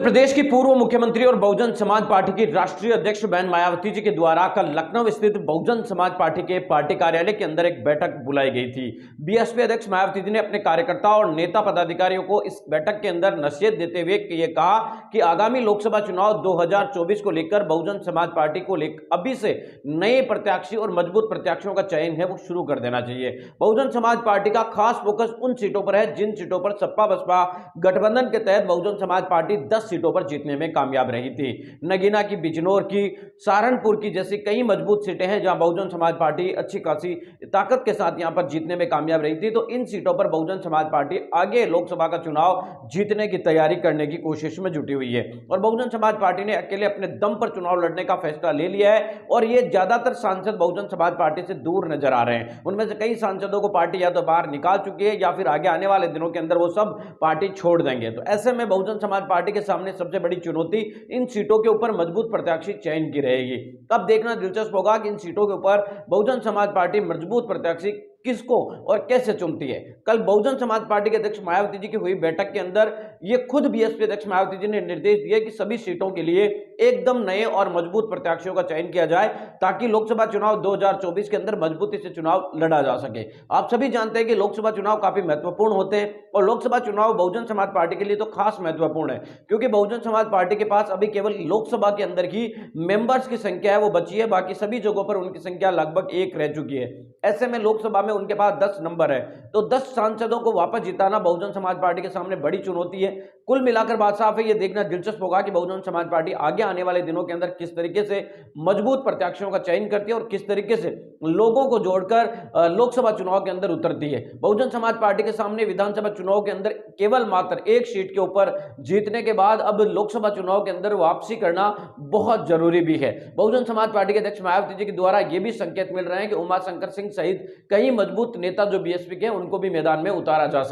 प्रदेश की पूर्व मुख्यमंत्री और बहुजन समाज पार्टी की राष्ट्रीय अध्यक्ष बहन मायावती जी के द्वारा कल लखनऊ स्थित बहुजन समाज पार्टी के पार्टी कार्यालय के अंदर एक बैठक बुलाई गई थी। बीएसपी अध्यक्ष मायावती जी ने अपने कार्यकर्ताओं और नेता पदाधिकारियों को इस बैठक के अंदर नसीहत देते हुए ये कहा कि आगामी लोकसभा चुनाव 2024 को लेकर बहुजन समाज पार्टी को लेकर अभी से नए प्रत्याशी और मजबूत प्रत्याशियों का चयन है वो शुरू कर देना चाहिए। बहुजन समाज पार्टी का खास फोकस उन सीटों पर है जिन सीटों पर सपा बसपा गठबंधन के तहत बहुजन समाज पार्टी 10 सीटों पर जीतने में कामयाब रही थी। नगीना की, बिजनौर की, सहारनपुर की जैसी कई मजबूत सीटें हैं जहां बहुजन समाज पार्टी अच्छी खासी ताकत के साथ यहां पर जीतने में कामयाब रही थी। तो इन सीटों पर बहुजन समाज पार्टी आगे लोकसभा का चुनाव जीतने की तैयारी करने की कोशिश में जुटी हुई है और बहुजन समाज पार्टी ने अकेले अपने दम पर चुनाव लड़ने का फैसला ले लिया है और ये ज्यादातर सांसद बहुजन समाज पार्टी से दूर नजर आ रहे हैं। उनमें से कई सांसदों को पार्टी या तो बाहर निकाल चुकी है या फिर आगे आने वाले दिनों के अंदर वो सब पार्टी छोड़ देंगे। तो ऐसे में बहुजन समाज पार्टी के सामने सबसे बड़ी चुनौती इन सीटों के ऊपर मजबूत प्रत्याशी चयन की रहेगी। तब देखना दिलचस्प होगा कि इन सीटों के ऊपर बहुजन समाज पार्टी मजबूत प्रत्याशी किसको और कैसे चुनती है। कल बहुजन समाज पार्टी के अध्यक्ष मायावती जी की हुई बैठक के अंदर ये खुद बीएसपी अध्यक्ष मायावती जी ने निर्देश दिए कि सभी सीटों के लिए एकदम नए और मजबूत प्रत्याशियों का चयन किया जाए ताकि लोकसभा चुनाव 2024 के अंदर मजबूती से चुनाव लड़ा जा सके। आप सभी जानते हैं कि लोकसभा चुनाव काफी महत्वपूर्ण होते हैं और लोकसभा चुनाव बहुजन समाज पार्टी के लिए तो खास महत्वपूर्ण है क्योंकि बहुजन समाज पार्टी के पास अभी केवल लोकसभा के अंदर ही मेंबर्स की संख्या है वो बची है, बाकी सभी जगहों पर उनकी संख्या लगभग 1 रह चुकी है। ऐसे में लोकसभा में उनके पास 10 नंबर है, तो 10 सांसदों को वापस जिताना बहुजन समाज पार्टी के सामने बड़ी चुनौती है। कुल मिलाकर बात साफ है, यह देखना दिलचस्प होगा कि बहुजन समाज पार्टी आगे आने वाले दिनों के अंदर किस तरीके से मजबूत प्रत्याशियों का चयन करती है और किस तरीके से लोगों को जोड़कर लोकसभा चुनाव के अंदर उतरती है। बहुजन समाज पार्टी के सामने विधानसभा चुनाव के अंदर केवल मात्र एक सीट के ऊपर जीतने के बाद अब लोकसभा चुनाव के अंदर वापसी करना बहुत जरूरी भी है। बहुजन समाज पार्टी के अध्यक्ष मायावती जी के द्वारा यह भी संकेत मिल रहे हैं कि उमाशंकर सिंह सहित कई मजबूत नेता जो बीएसपी के हैं उनको भी मैदान में उतारा जा सकता है।